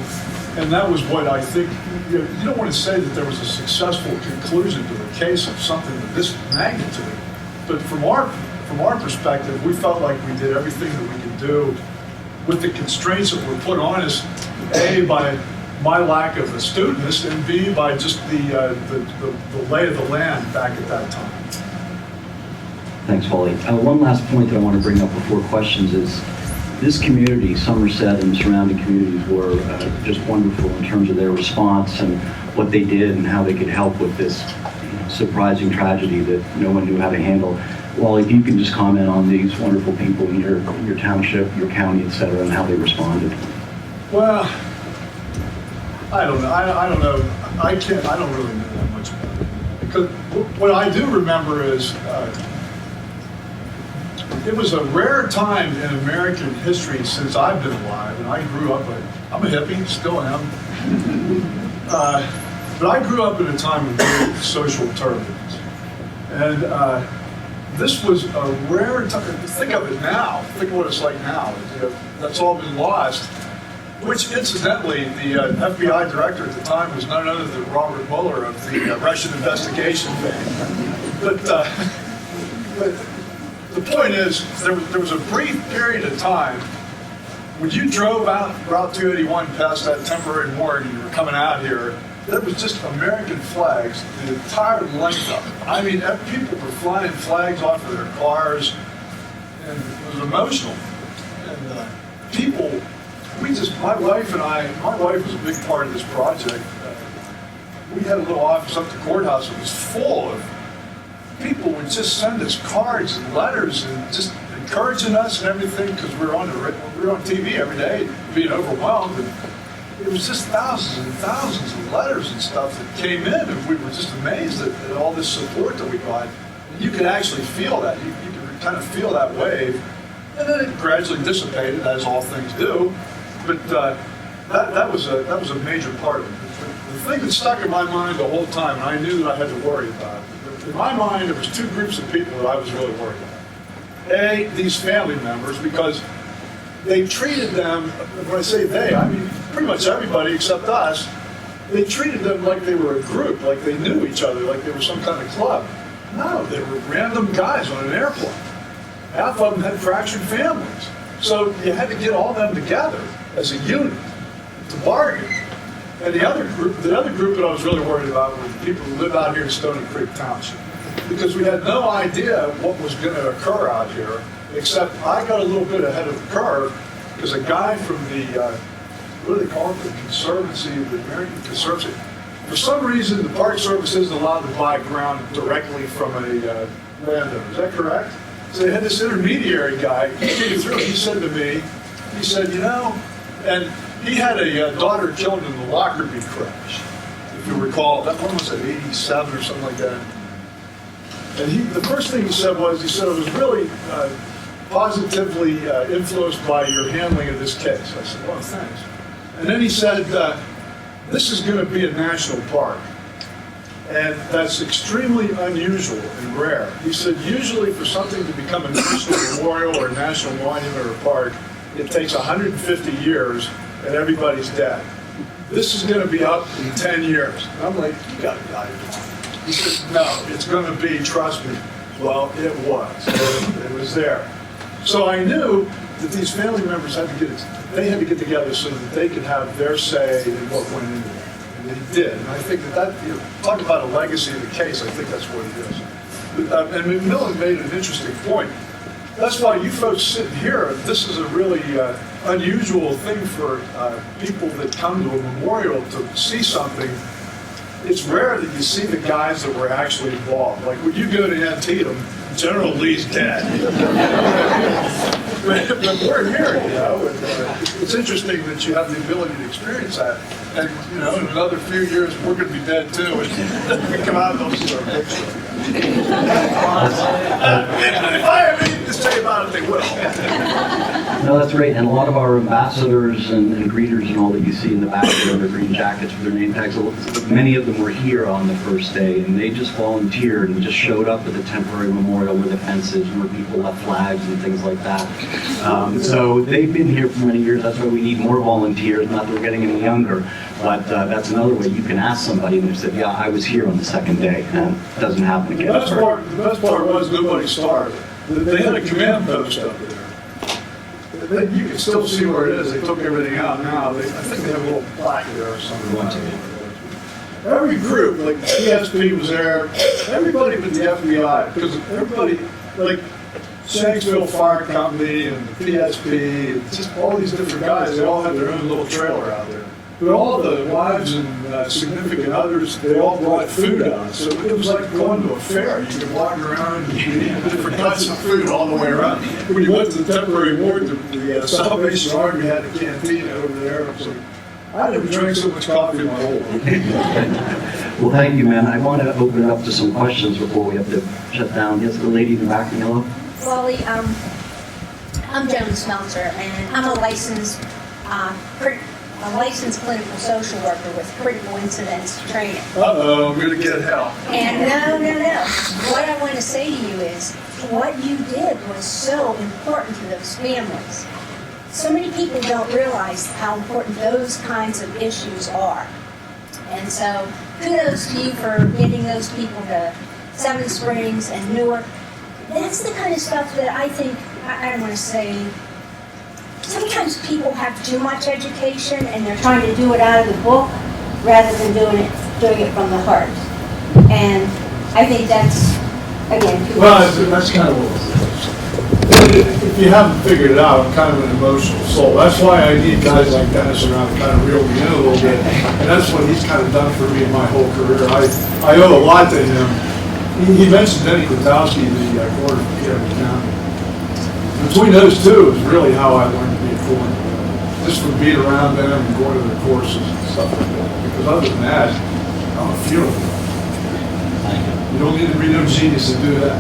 and that was what I think, you don't want to say that there was a successful conclusion to the case of something of this magnitude, but from our perspective, we felt like we did everything that we could do with the constraints that were put on us, A, by my lack of astuteness, and B, by just the lay of the land back at that time. Thanks, Wally. One last point that I want to bring up before questions is this community, Somerset and surrounding communities, were just wonderful in terms of their response and what they did and how they could help with this surprising tragedy that no one knew how to handle. Wally, if you can just comment on these wonderful people in your township, your county, et cetera, and how they responded. Well, I don't know. I don't know. I don't really know that much about it. Because what I do remember is it was a rare time in American history since I've been alive, and I grew up, I'm a hippie, still am. But I grew up in a time of great social turbulence. And this was a rare time. Think of it now. Think of what it's like now. You know, that's all been lost. Which, incidentally, the FBI director at the time was none other than Robert Mueller of the Russian investigation fame. But the point is, there was a brief period of time when you drove out Route 281 past that temporary morgue and you were coming out here, there was just American flags the entire length of it. I mean, people were flying flags off of their cars, and it was emotional. And people, my wife was a big part of this project. We had a little office up the courthouse that was full of people would just send us cards and letters and just encouraging us and everything, because we were on TV every day, being overwhelmed. And it was just thousands and thousands of letters and stuff that came in, and we were just amazed at all this support that we got. And you could actually feel that. You could kind of feel that wave, and then it gradually dissipated, as all things do. But that was a major part of it. The thing that stuck in my mind the whole time, and I knew that I had to worry about it. In my mind, there was two groups of people that I was really worried about. A, these family members, because they treated them, when I say they, I mean pretty much everybody except us, they treated them like they were a group, like they knew each other, like they were some kind of club. No, they were random guys on an airplane. Half of them had fractured families. So you had to get all of them together as a unit to bargain. And the other group that I was really worried about were the people who live out here in Stony Creek Township. Because we had no idea what was going to occur out here, except I got a little bit ahead of the curve, because a guy from the, what do they call it, the Conservancy, the American Conservancy. For some reason, the Park Service isn't allowed to buy ground directly from a landowner. Is that correct? So they had this intermediary guy, he came through, he said to me, he said, you know, and he had a daughter killed in the Lockerbie crash, if you recall. That one was at 87 or something like that. And the first thing he said was, I was really positively influenced by your handling of this case. I said, well, thanks. And then he said, this is going to be a national park. And that's extremely unusual and rare. He said, usually for something to become a national memorial or a national monument or a park, it takes 150 years and everybody's dead. This is going to be up in 10 years. And I'm like, you got to be out of your mind. He said, no, it's going to be, trust me. Well, it was. It was there. So I knew that these family members had to get together so that they could have their say in what went into it. And they did. And I think talk about a legacy of the case, I think that's what it is. And McMillan made an interesting point. That's why you folks sitting here, this is a really unusual thing for people that come to a memorial to see something. It's rare that you see the guys that were actually involved. Like when you go to Antietam, General Lee's dead. But we're here, you know. And, it's interesting that you have the ability to experience that. And, you know, in another few years, we're going to be dead too. And we come out and they'll see our picture. If I have anything to say about it, they will. No, that's great. And a lot of our ambassadors and greeters and all that you see in the back there, their green jackets with their name tags, many of them were here on the first day, and they just volunteered and just showed up at the temporary memorial where the fence is, where people left flags and things like that. So they've been here for many years. That's why we need more volunteers, not that we're getting any younger. But that's another way you can ask somebody, and they said, yeah, I was here on the second day, and it doesn't happen again. The best part was nobody starved. They had a command post up there. You can still see where it is. They took everything out now. I think they have a little plaque there or something. Every group, like the PSP was there, everybody but the FBI, because everybody, like Shanksville Fire Company and the PSP, and just all these different guys, they all had their own little trailer out there. But all the wives and significant others, they all brought food out. So it was like going to a fair. You could walk around and eat different kinds of food all the way around. When you went to the temporary ward, the Salvation Army had a canteen over there. It was like, I never drank so much coffee in my whole life. Well, thank you, man. I want to open it up to some questions before we have to shut down. Yes, the lady in the back in yellow. Wally, I'm Joan Smeltzer, and I'm a licensed clinical social worker with critical incidents training. Uh-oh, I'm gonna get help. And no. What I want to say to you is, what you did was so important to those families. So many people don't realize how important those kinds of issues are. And so, kudos to you for getting those people to Seven Springs and Newark. That's the kind of stuff that I think, I don't want to say, sometimes people have too much education and they're trying to do it out of the book rather than doing it from the heart. And I think that's, again, Well, that's kind of if you haven't figured it out, I'm kind of an emotional soul. That's why I need guys like Dennis around to kind of reel me in a little bit. And that's what he's kind of done for me in my whole career. I owe a lot to him. He mentioned Denny Kwiatkowski, the coroner from Cameron County. Between those two is really how I learned to be a coroner. Just from being around them and going to their courses and stuff like that. Because other than that, I'm a funeral director. You don't need to be no genius to do that.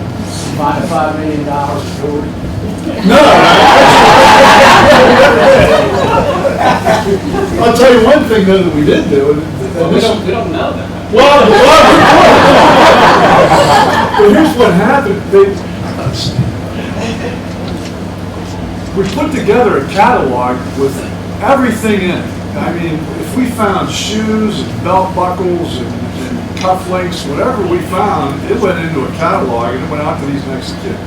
Find a $5 million story. No! I'll tell you one thing though that we did do. We don't know that. Well, but here's what happened. We put together a catalog with everything in it. I mean, if we found shoes and belt buckles and cufflinks, whatever we found, it went into a catalog and it went out to these next kids.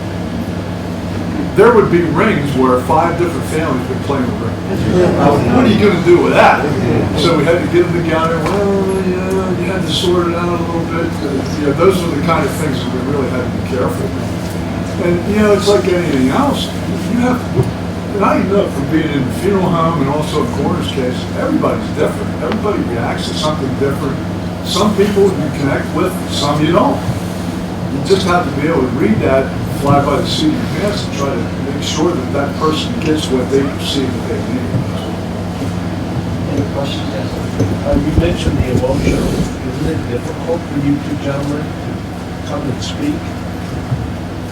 There would be rings where 5 different families would play in the ring. What are you going to do with that? So we had to get them together. Well, yeah, you had to sort it out a little bit. Those are the kind of things that we really had to be careful with. And, it's like anything else. You have to, and I know from being in the funeral home and also in coroner's case, everybody's different. Everybody reacts to something different. Some people you connect with, some you don't. You just have to be able to read that, fly by the seat of your pants, and try to make sure that that person gets what they perceive that they need. Any questions? Yes. You mentioned the emotional. Isn't it difficult for you two gentlemen to come and speak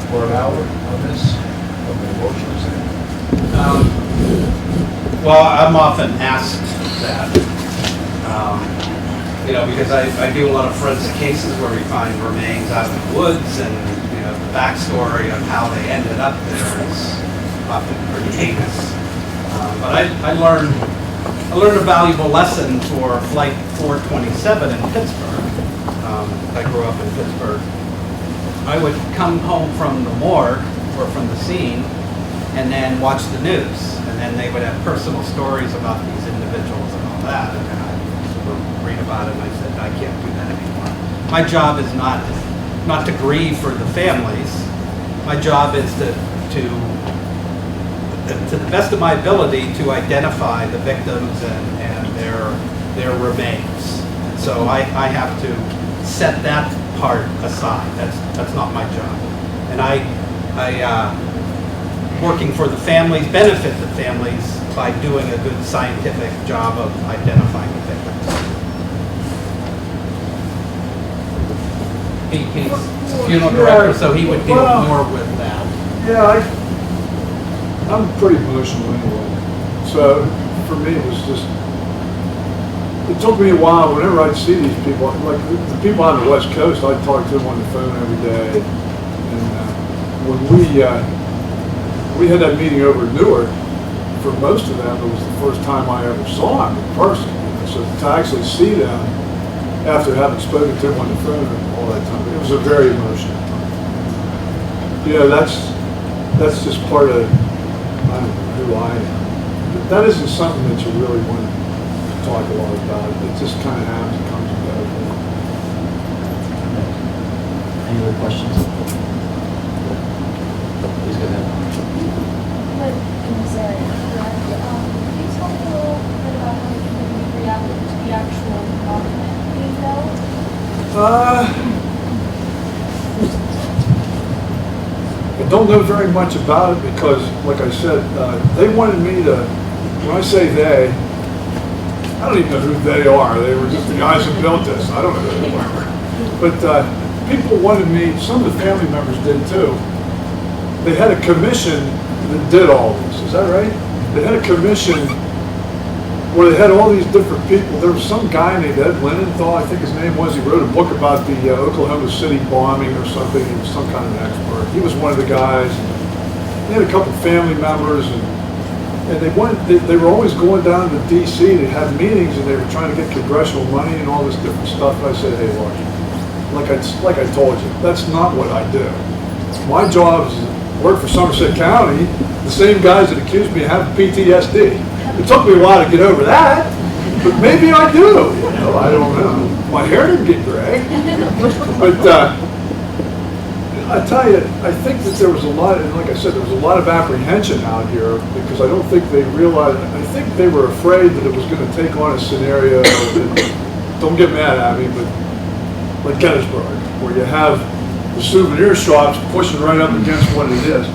for an hour on this, from the emotional side? Well, I'm often asked that, because I do a lot of forensic cases where we find remains out in the woods, and the backstory of how they ended up there is often pretty heinous. But I learned a valuable lesson for Flight 427 in Pittsburgh. I grew up in Pittsburgh. I would come home from the morgue or from the scene and then watch the news, and then they would have personal stories about these individuals and all that, and then I would read about it, and I said, I can't do that anymore. My job is not to grieve for the families. My job is to the best of my ability, to identify the victims and their remains. So I have to set that part aside. That's not my job. And I working for the families, benefit the families by doing a good scientific job of identifying the victims. He's funeral director, so he would deal more with that. Yeah, I'm pretty emotional anyway. So for me, it was just, it took me a while. Whenever I'd see these people, like the people on the West Coast, I'd talk to them on the phone every day. And when we had that meeting over in Newark, for most of them, it was the first time I ever saw them in person. So to actually see them after having spoken to them on the phone all that time, it was a very emotional time. That's just part of, I don't know, who I am. That isn't something that you really want to talk a lot about. It just kind of happens and comes and goes. Any other questions? Please go ahead. But, sorry, can you talk a little bit about how you reacted to the actual document being held? I don't know very much about it because, like I said, they wanted me to, when I say they, I don't even know who they are. They were just the guys who built this. I don't know who they were. But people wanted me, some of the family members did too, they had a commission that did all this, is that right? They had a commission where they had all these different people. There was some guy named Ed Linenthal, I think his name was. He wrote a book about the Oklahoma City bombing or something. He was some kind of an expert. He was one of the guys. They had a couple family members, and they were always going down to D.C. They had meetings, and they were trying to get congressional money and all this different stuff. And I said, hey, look, like I told you, that's not what I do. My job is to work for Somerset County, the same guys that accused me of having PTSD. It took me a while to get over that, but maybe I do. You know, I don't know. My hair didn't get gray. But I tell you, I think that there was a lot, and like I said, there was a lot of apprehension out here because I don't think they realized, I think they were afraid that it was going to take on a scenario that, don't get mad at me, but like Gettysburg, where you have the souvenir shops pushing right up against what it is.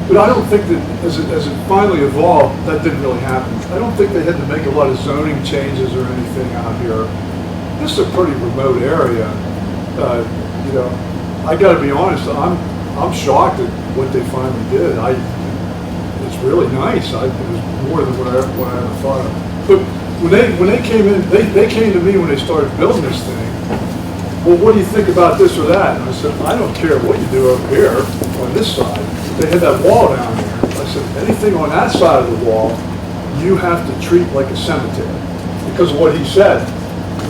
But I don't think that as it finally evolved, that didn't really happen. I don't think they had to make a lot of zoning changes or anything out here. This is a pretty remote area. You know, I got to be honest. I'm shocked at what they finally did. It's really nice. It was more than what I ever thought of. But when they came in, they came to me when they started building this thing. Well, what do you think about this or that? And I said, I don't care what you do over here on this side. They had that wall down there. I said, anything on that side of the wall, you have to treat like a cemetery. Because of what he said,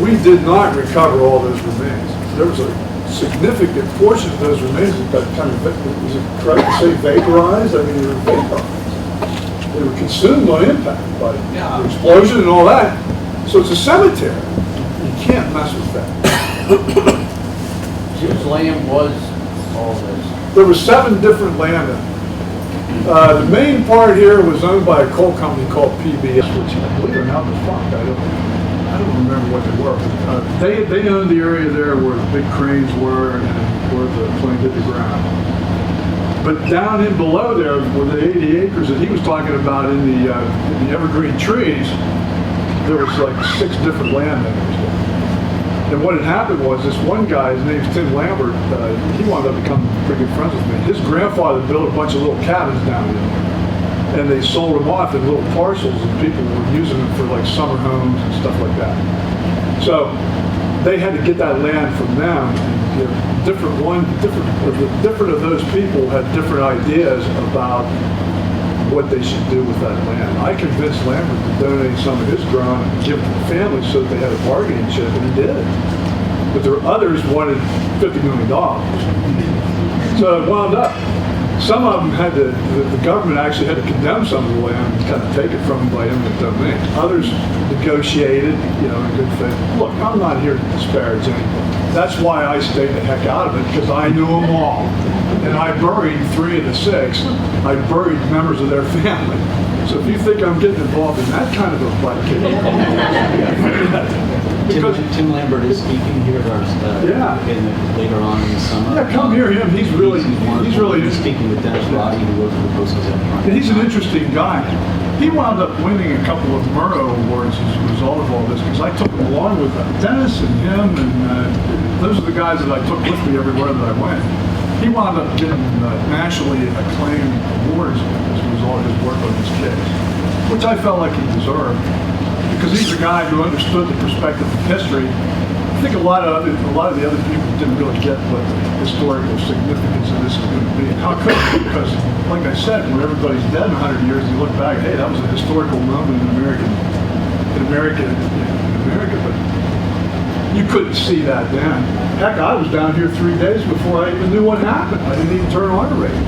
we did not recover all those remains. There was a significant portion of those remains that got kind of, was it correct to say vaporized? I mean, they were vaporized. They were consumed by impact, by the explosion and all that. So it's a cemetery. You can't mess with that. Whose land was all this? There were 7 different landowners. The main part here was owned by a coal company called PBS, which I believe are now defunct. I don't remember what they were. They owned the area there where the big cranes were and where the plane hit the ground. But down in below there, where the 80 acres that he was talking about in the evergreen trees, there was like 6 different landowners. And what had happened was this one guy, his name's Tim Lambert, he wound up becoming pretty good friends with me. His grandfather built a bunch of little cabins down there. And they sold them off in little parcels and people were using them for like summer homes and stuff like that. So they had to get that land from them. And, you know, different of those people had different ideas about what they should do with that land. I convinced Lambert to donate some of his ground and give it to the family so that they had a bargaining chip, and he did. But there were others wanted $50 million. So it wound up. Some of them had to, the government actually had to condemn some of the land and kind of take it from them by eminent domain. Others negotiated, you know, in good faith. Look, I'm not here to disparage anyone. That's why I stayed the heck out of it, because I knew them all. And I buried 3 of the 6. I buried members of their family. So if you think I'm getting involved in that kind of a fight, Tim Lambert is speaking here at our later on in the summer. Yeah, come hear him. He's really speaking with Dennis Roddy, who works for the Post Gazette. And he's an interesting guy. He wound up winning a couple of Murrow Awards as a result of all this, because I took him along with Dennis and him, and those are the guys that I took with me everywhere that I went. He wound up getting nationally acclaimed awards as a result of his work on this case, which I felt like he deserved, because he's a guy who understood the perspective of history. I think a lot of the other people didn't really get what the historical significance of this is going to be. And how could it? Because, like I said, when everybody's dead in 100 years, you look back, hey, that was a historical moment in America. But you couldn't see that then. Heck, I was down here 3 days before I even knew what happened. I didn't even turn on the radio.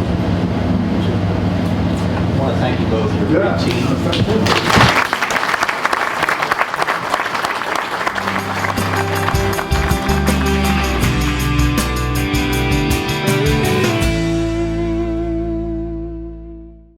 I want to thank you both. You're a great team.